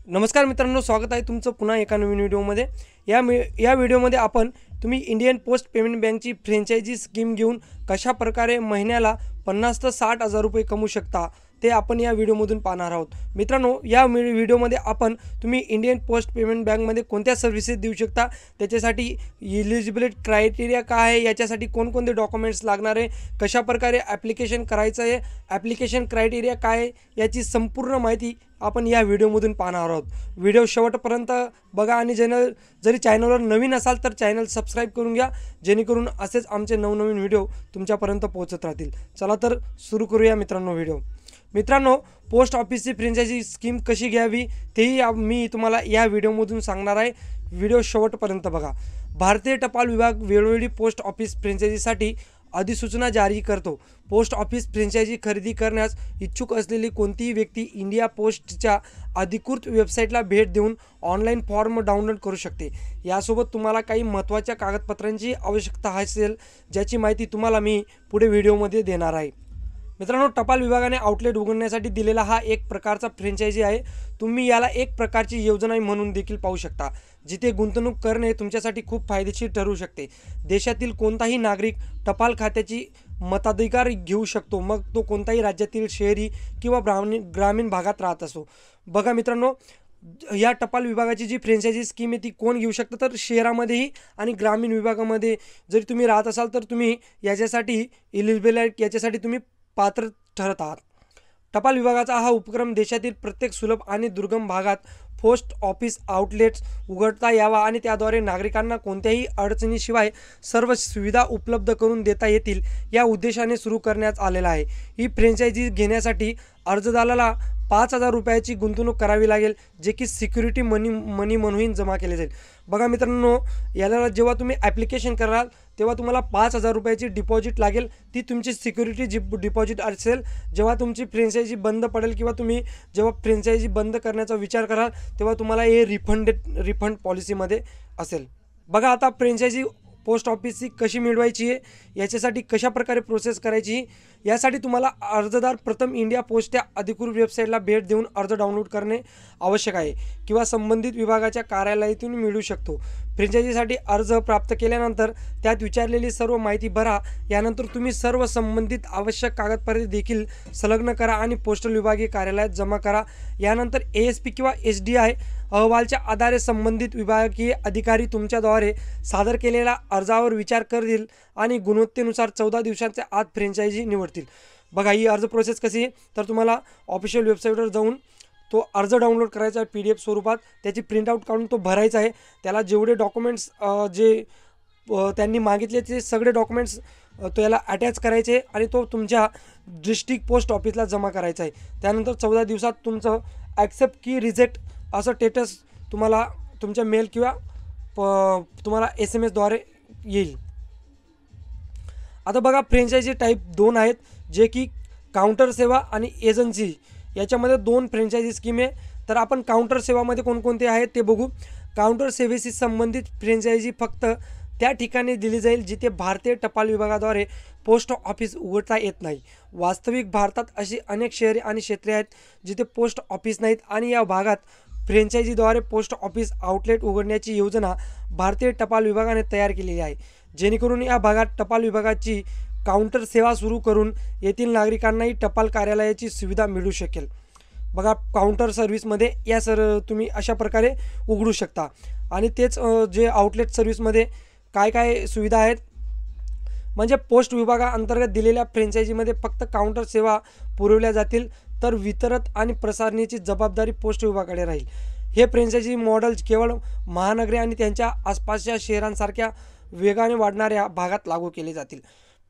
नमस्कार मित्रांनो, स्वागत आहे तुमचं पुन्हा एका नवीन व्हिडिओमध्ये। या व्हिडिओमध्ये आपण तुम्ही इंडियन पोस्ट पेमेंट बँकची फ्रँचायझी स्कीम घेऊन कशा प्रकारे महिन्याला 50 ते 60 हजार रुपये कमवू शकता ते आपण या व्हिडिओमधून पाहणार आहोत। मित्रांनो, या व्हिडिओमध्ये आपण तुम्ही इंडियन पोस्ट पेमेंट बँकमध्ये कोणत्या सर्व्हिसेस देऊ शकता, त्याच्यासाठी एलिजिबिलिटी क्रायटेरिया काय आहे, याच्यासाठी कोणकोणते डॉक्युमेंट्स लागणार आहे, कशा प्रकारे ॲप्लिकेशन करायचं आहे, ॲप्लिकेशन क्रायटेरिया काय आहे, याची संपूर्ण माहिती आपण या व्हिडिओमधून पाहणार आहोत। व्हिडिओ शेवटपर्यंत बघा आणि जरी चॅनलवर नवीन असाल तर चॅनल सबस्क्राईब करून घ्या, जेणेकरून असेच आमचे नवनवीन व्हिडिओ तुमच्यापर्यंत पोहोचत राहतील। चला तर सुरू करूया मित्रांनो, पोस्ट ऑफिसची फ्रँचायझी स्कीम कशी घ्यावी तेही मी तुम्हाला या व्हिडिओमधून सांगणार आहे। व्हिडिओ शेवटपर्यंत बघा। भारतीय टपाल विभाग वेळोवेळी पोस्ट ऑफिस फ्रँचायझीसाठी अधिसूचना जारी करतो। पोस्ट ऑफिस फ्रँचायझी खरेदी करण्यास इच्छुक असलेली कोणतीही व्यक्ती इंडिया पोस्टच्या अधिकृत वेबसाईटला भेट देऊन ऑनलाईन फॉर्म डाउनलोड करू शकते। यासोबत तुम्हाला काही महत्त्वाच्या कागदपत्रांची आवश्यकता असेल, ज्याची माहिती तुम्हाला मी पुढे व्हिडिओमध्ये देणार आहे। मित्रांनो, टपाल विभागाने आउटलेट उघडण्यासाठी दिलेला हा एक प्रकारचा फ्रँचायझी आहे। तुम्ही याला एक प्रकारची योजना म्हणून देखील पाहू शकता, जिथे गुंतवणूक करणे तुमच्यासाठी खूप फायदेशीर ठरू शकते। देशातील कोणताही नागरिक टपाल खात्याची मताधिकार घेऊ शकतो, मग तो कोणताही राज्यातील शहरी किंवा ग्रामीण भागात राहत असो। बघा मित्रांनो, या टपाल विभागाची जी फ्रँचायझी स्कीम आहे ती कोण घेऊ शकतं, तर शहरामध्येही आणि ग्रामीण विभागामध्ये जरी तुम्ही राहत असाल तर तुम्ही याच्यासाठी एलिजिबल आहे, याच्यासाठी तुम्ही पात्र ठरत आहात। टपाल विभागाचा हा उपक्रम देशातील प्रत्येक सुलभ आणि दुर्गम भागात पोस्ट ऑफिस आउटलेट्स उघडता यावा आणि त्याद्वारे नागरिकांना कोणत्याही अडचणीशिवाय सर्व सुविधा उपलब्ध करून देता येतील, या उद्देशाने सुरू करण्यात आलेला आहे। ही फ्रँचायझी घेण्यासाठी अर्जदाराला 5,000 रुपयाची गुंतवणूक करावी लागेल, जे की सिक्युरिटी मनी म्हणून जमा केले जाईल। बघा मित्रांनो, याला जेव्हा तुम्ही ॲप्लिकेशन कराल तेव्हा तुम्हाला 5,000 रुपयाची डिपॉझिट लागेल। ती तुमची सिक्युरिटी डिपॉझिट असेल। जेव्हा तुमची फ्रँचायझी बंद पडेल किंवा तुम्ही जेव्हा फ्रँचायझी बंद करण्याचा विचार कराल तेव्हा तुम्हाला हे रिफंड पॉलिसीमध्ये असेल। बघा, आता फ्रँचायझी पोस्ट ऑफिसची कशी मिळवायची आहे, याच्यासाठी कशा प्रकारे प्रोसेस करायची, यासाठी तुम्हाला अर्जदार प्रथम इंडिया पोस्टच्या अधिकृत वेबसाईटला भेट देऊन अर्ज डाउनलोड करणे आवश्यक आहे किंवा संबंधित विभागाच्या कार्यालयातून मिळू शकतो। फ्रँचायझीसाठी अर्ज प्राप्त केल्यानंतर त्यात विचारलेली सर्व माहिती भरा। यानंतर तुम्ही सर्व संबंधित आवश्यक कागदपत्रे देखील संलग्न करा आणि पोस्टल विभागीय कार्यालयात जमा करा। यानंतर ASP किंवा SDI अहवालाच्या आधारे संबंधित विभागीय अधिकारी तुमच्याद्वारे सादर केलेल्या अर्जावर विचार करतील आणि गुणवत्तेनुसार 14 दिवसांच्या आत फ्रँचायझी निवडतील। बघा, ही अर्ज प्रोसेस कशी आहे, तर तुम्हाला ऑफिशियल वेबसाईटवर जाऊन तो अर्ज डाउनलोड करायचा आहे PDF स्वरूपात, त्याची प्रिंटआउट काढून तो भरायचा आहे। त्याला जेवढे डॉक्युमेंट्स जे त्यांनी मागितले ते सगळे डॉक्युमेंट्स तो याला अटॅच करायचे आणि तो तुमच्या डिस्ट्रिक्ट पोस्ट ऑफिसला जमा करायचा आहे। त्यानंतर 14 दिवसात तुमचं ॲक्सेप्ट की रिजेक्ट असं स्टेटस तुम्हाला तुमच्या मेल किंवा तुम्हाला SMS द्वारे येईल। आता बघा, फ्रँचायझी टाईप 2 आहेत, जे की काउंटर सेवा आणि एजन्सी, याच्यामध्ये 2 फ्रँचायझी स्कीम आहे। तर आपण काउंटर सेवामध्ये कोणकोणते आहेत ते बघू। काउंटर सेवेशी संबंधित फ्रँचायझी फक्त त्या ठिकाणी दिली जाईल जिथे भारतीय टपाल विभागाद्वारे पोस्ट ऑफिस उघडता येत नाही। वास्तविक भारतात अशी अनेक शहरे आणि क्षेत्रे आहेत जिथे पोस्ट ऑफिस नाहीत आणि या भागात फ्रँचायझीद्वारे पोस्ट ऑफिस आउटलेट उघडण्याची योजना भारतीय टपाल विभागाने तयार केलेली आहे, जेणेकरून या भागात टपाल विभागाची काउंटर सेवा सुरू करून येथील नागरिकांनाही टपाल कार्यालयाची सुविधा मिळू शकेल। बघा, काउंटर सर्व्हिसमध्ये तुम्ही अशा प्रकारे उघडू शकता। आणि तेच जे आउटलेट सर्व्हिसमध्ये काय काय सुविधा आहेत, म्हणजे पोस्ट विभागाअंतर्गत दिलेल्या फ्रँचायझीमध्ये फक्त काउंटर सेवा पुरवल्या जातील, तर वितरण आणि प्रसारणाची जबाबदारी पोस्ट विभागाकडे राहील। हे फ्रँचायझी मॉडेल केवळ महानगरे आणि त्यांच्या आसपासच्या शहरांसारख्या वेगाने वाढणाऱ्या भागात लागू केले जातील।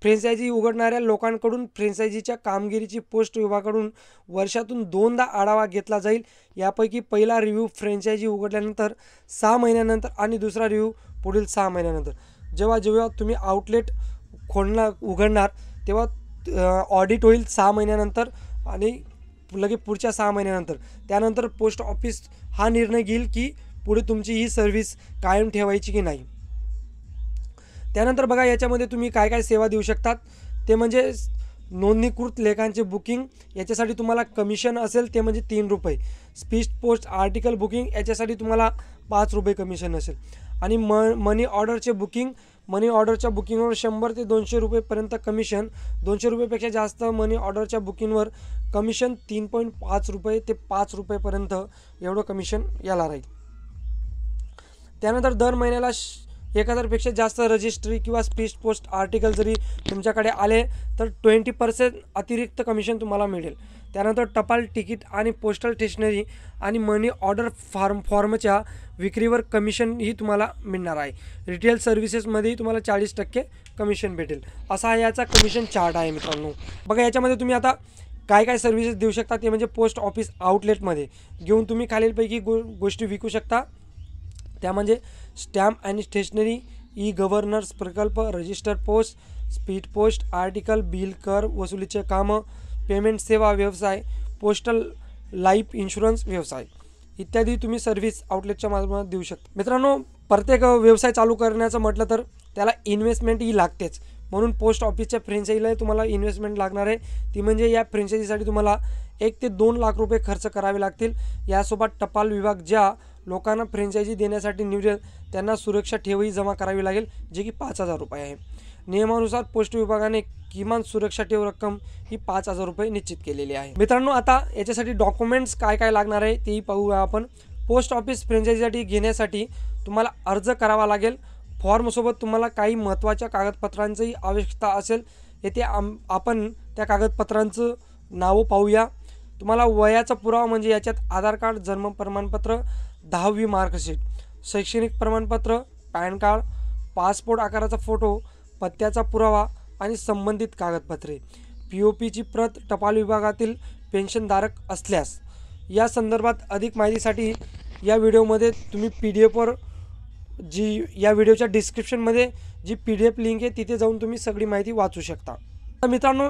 फ्रँचायझी उघडणाऱ्या लोकांकडून फ्रँचायझीच्या कामगिरीची पोस्ट विभागाकडून वर्षातून 2दा आढावा घेतला जाईल। यापैकी पहिला रिव्ह्यू फ्रँचायझी उघडल्यानंतर 6 महिन्यानंतर आणि दुसरा रिव्ह्यू पुढील 6 महिन्यानंतर। जेव्हा तुम्ही आउटलेट उघडणार तेव्हा ऑडिट होईल 6 महिन्यानंतर आणि पुढच्या 6 महिन्यानंतर। त्यानंतर पोस्ट ऑफिस हा निर्णय घेईल की पुढे तुमची ही सर्व्हिस कायम ठेवायची की नाही। त्यानंतर बघा, याच्यामध्ये तुम्ही काय काय सेवा देऊ शकतात ते म्हणजे नोंदणीकृत लेखांचे बुकिंग याच्यासाठी तुम्हाला कमिशन असेल ते म्हणजे 3 रुपये. स्पीड पोस्ट आर्टिकल बुकिंग याच्यासाठी तुम्हाला 5 रुपये कमिशन असेल. आणि मनी ऑर्डरचे बुकिंग, मनी ऑर्डरच्या बुकिंगवर 100 ते 200 रुपयेपर्यंत कमिशन. 200 रुपयेपेक्षा जास्त मनी ऑर्डरच्या बुकिंगवर कमिशन 3.5 रुपये ते 5 रुपयेपर्यंत एवढं कमिशन याला राहील. त्यानंतर दर महिन्याला 1000पेक्षा जास्त रजिस्ट्री किंवा स्पीड पोस्ट आर्टिकल जरी तुमच्याकडे आले तर 20% अतिरिक्त कमिशन तुम्हाला मिळेल. त्यानंतर टपाल तिकीट आणि पोस्टल स्टेशनरी आणि मनी ऑर्डर फॉर्मच्या विक्रीवर कमिशनही तुम्हाला मिळणार आहे. रिटेल सर्व्हिसेसमध्येही तुम्हाला 40% कमिशन भेटेल. असा याचा कमिशन चार्ट आहे मित्रांनो. बघा याच्यामध्ये तुम्ही आता काय काय सर्व्हिसेस देऊ शकता ते म्हणजे पोस्ट ऑफिस आउटलेटमध्ये घेऊन तुम्ही खालीलपैकी गोष्टी विकू शकता. त्या म्हणजे स्टॅम्प आणि स्टेशनरी, ई गव्हर्नन्स प्रकल्प, register post, speed post article, bill, कर वसुलीचे कामं, पेमेंट सेवा व्यवसाय, पोस्टल लाईफ इन्शुरन्स व्यवसाय इत्यादी तुम्ही सर्व्हिस आउटलेटच्या माध्यमातून देऊ शकता. मित्रांनो, प्रत्येक व्यवसाय चालू करण्याचं म्हटलं तर त्याला इन्व्हेस्टमेंट ही लागतेच. म्हणून पोस्ट ऑफिसच्या फ्रँचायझीला तुम्हाला इन्व्हेस्टमेंट लागणार आहे. ती म्हणजे या फ्रँचायझीसाठी तुम्हाला 1 ते 2 लाख रुपये खर्च करावे लागतील. यासोबत टपाल विभाग ज्या लोकांना फ्रँचायझी देण्यासाठी निवडेल त्यांना सुरक्षा ठेवही जमा करावी लागेल, जे की 5000 रुपये आहे. नियमानुसार पोस्ट विभागाने किमान सुरक्षा ठेव रक्कम ही 5000 रुपये निश्चित केलेली आहे. मित्रांनो, आता याच्यासाठी डॉक्युमेंट्स काय काय लागणार आहे तेही पाहूया आपण. पोस्ट ऑफिस फ्रँचायझीसाठी घेण्यासाठी तुम्हाला अर्ज करावा लागेल. फॉर्मसोबत तुम्हाला काही महत्त्वाच्या कागदपत्रांचीही आवश्यकता असेल. येथे आपण त्या कागदपत्रांचं नावं पाहूया. तुम्हाला वयाचा पुरावा म्हणजे याच्यात आधार कार्ड, जन्म प्रमाणपत्र, 10वी मार्कशीट, शैक्षणिक प्रमाणपत्र, पॅन कार्ड, पासपोर्ट आकाराचा फोटो, पत्त्याचा पुरावा आणि संबंधित कागदपत्रे, POPची प्रत, टपाल विभागातील पेन्शनधारक असल्यास. या संदर्भात अधिक माहितीसाठी या व्हिडिओमध्ये तुम्ही PDF जी या व्हिडिओच्या डिस्क्रिप्शनमध्ये जी PDF लिंक आहे तिथे जाऊन तुम्ही सगळी माहिती वाचू शकता. तर मित्रांनो,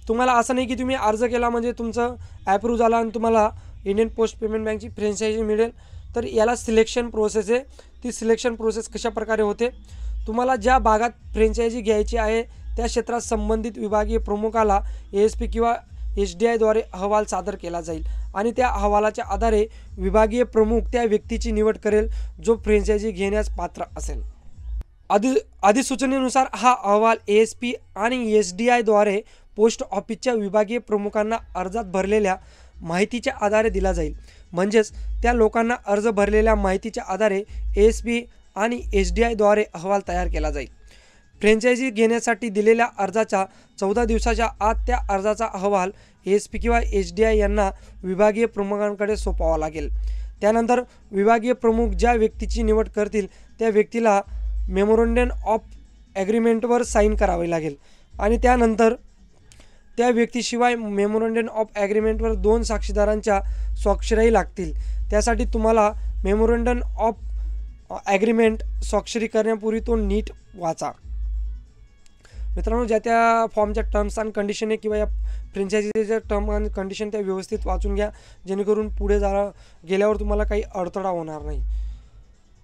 तुम्हाला असं नाही की तुम्ही अर्ज केला म्हणजे तुमचं ॲप्रूव्ह झाला आणि तुम्हाला इंडियन पोस्ट पेमेंट बँकची फ्रँचायझी मिळेल. तर याला सिलेक्शन प्रोसेस आहे. ती सिलेक्शन प्रोसेस कशा प्रकारे होते, तुम्हाला ज्या भागात फ्रँचायझी घ्यायची आहे त्या क्षेत्रात संबंधित विभागीय प्रमुखाला ASP किंवा SDIद्वारे अहवाल सादर केला जाईल आणि त्या अहवालाच्या आधारे विभागीय प्रमुख त्या व्यक्तीची निवड करेल जो फ्रँचायझी घेण्यास पात्र असेल. अधिसूचनेनुसार हा अहवाल ASP आणि SDIद्वारे पोस्ट ऑफिसच्या विभागीय प्रमुखांना अर्जात भरलेल्या माहितीच्या आधारे दिला जाईल. म्हणजेच त्या लोकांना अर्ज भरलेल्या माहितीच्या आधारे ASP आणि SDIद्वारे अहवाल तयार केला जाईल. फ्रँचायझी घेण्यासाठी दिलेल्या अर्जाच्या 14 दिवसाच्या आत त्या अर्जाचा अहवाल ASP किंवा SDI यांना विभागीय प्रमुखांकडे सोपवावा लागेल. त्यानंतर विभागीय प्रमुख ज्या व्यक्तीची निवड करतील त्या व्यक्तीला मेमोरंडम ऑफ ॲग्रीमेंटवर साईन करावे लागेल आणि त्यानंतर त्या व्यक्तीशिवाय मेमोरंडम ऑफ ॲग्रीमेंटवर 2 साक्षीदारांच्या स्वाक्षऱ्याही लागतील. त्यासाठी तुम्हाला मेमोरंडम ऑफ ॲग्रीमेंट स्वाक्षरी करण्यापूर्वी तो नीट वाचा. मित्रांनो, ज्या त्या फॉर्मच्या टर्म्स अँड कंडिशन आहे किंवा या फ्रँचायझीच्या टर्म अँड कंडिशन त्या व्यवस्थित वाचून घ्या, जेणेकरून पुढे गेल्यावर तुम्हाला काही अडथळा होणार नाही.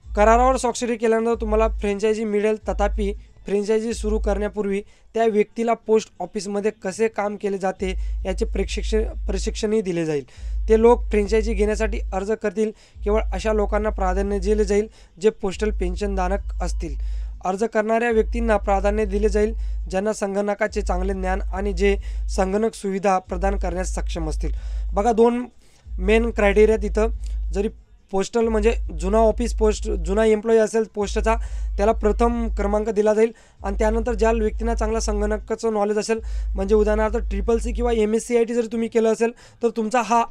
करारावर स्वाक्षरी केल्यानंतर तुम्हाला फ्रँचायझी मिळेल. तथापि फ्रँचायझी सुरू करण्यापूर्वी त्या व्यक्तीला पोस्ट ऑफिसमध्ये कसे काम केले जाते याचे प्रशिक्षणही दिले जाईल. ते लोक फ्रँचायझी घेण्यासाठी अर्ज करतील केवळ अशा लोकांना प्राधान्य दिले जाईल जे पोस्टल पेन्शनधारक असतील. अर्ज करणाऱ्या व्यक्तींना प्राधान्य दिले जाईल ज्यांना संगणकाचे चांगले ज्ञान आणि जे संगणक सुविधा प्रदान करण्यास सक्षम असतील. बघा, 2 मेन क्रायटेरिया तिथं. जरी पोस्टल म्हणजे जुना एम्प्लॉई असेल पोस्टचा, त्याला प्रथम क्रमांक दिला जाईल आणि त्यानंतर ज्या व्यक्तींना चांगला संगणकाचं नॉलेज असेल, म्हणजे उदाहरणार्थ CCC किंवा MSCIT जर तुम्ही केलं असेल तर तुमचा हा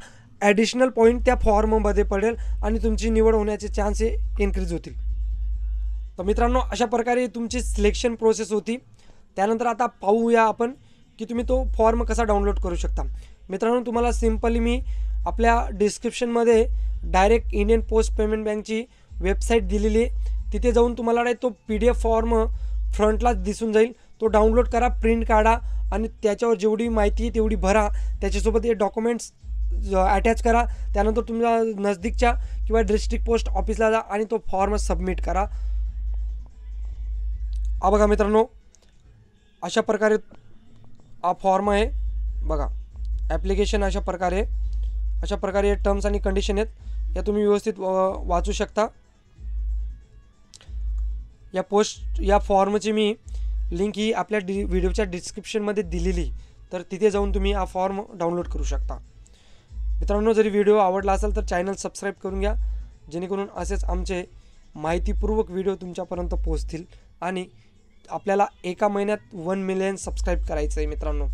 ॲडिशनल पॉईंट त्या फॉर्ममध्ये पडेल आणि तुमची निवड होण्याचे चान्स हे इन्क्रीज होतील. तर मित्रांनो, अशा प्रकारे तुमची सिलेक्शन प्रोसेस होती. त्यानंतर आता पाहूया आपण की तुम्ही तो फॉर्म कसा डाउनलोड करू शकता. मित्रांनो, तुम्हाला सिम्पली मी आपल्या डिस्क्रिप्शनमध्ये डायरेक्ट इंडियन पोस्ट पेमेंट बँकची वेबसाईट दिलेली आहे. तिथे जाऊन तुम्हाला तो PDF फॉर्म फ्रंटलाच दिसून जाईल. तो डाउनलोड करा, प्रिंट काढा आणि त्याच्यावर जेवढी माहिती आहे तेवढी भरा. त्याच्यासोबत हे डॉक्युमेंट्स अटॅच करा. त्यानंतर तुमच्या नजदीकच्या किंवा डिस्ट्रिक्ट पोस्ट ऑफिसला जा आणि तो फॉर्म सबमिट करा. बघा मित्रांनो, अशा प्रकारे हा फॉर्म आहे बघा. ॲप्लिकेशन अशा प्रकारे टर्म्स आणि कंडिशन आहेत, या तुम्ही व्यवस्थित वाचू शकता. या फॉर्मची मी लिंक ही आपल्या व्हिडिओच्या डिस्क्रिप्शनमध्ये दिलेली, तर तिथे जाऊन तुम्ही हा फॉर्म डाउनलोड करू शकता. मित्रांनो, जरी व्हिडिओ आवडला असेल तर चॅनल सबस्क्राईब करून घ्या, जेणेकरून असेच आमचे माहितीपूर्वक व्हिडिओ तुमच्यापर्यंत पोहोचतील. आणि आपल्याला एका महिन्यात 1 मिलियन सबस्क्राईब करायचं आहे मित्रांनो.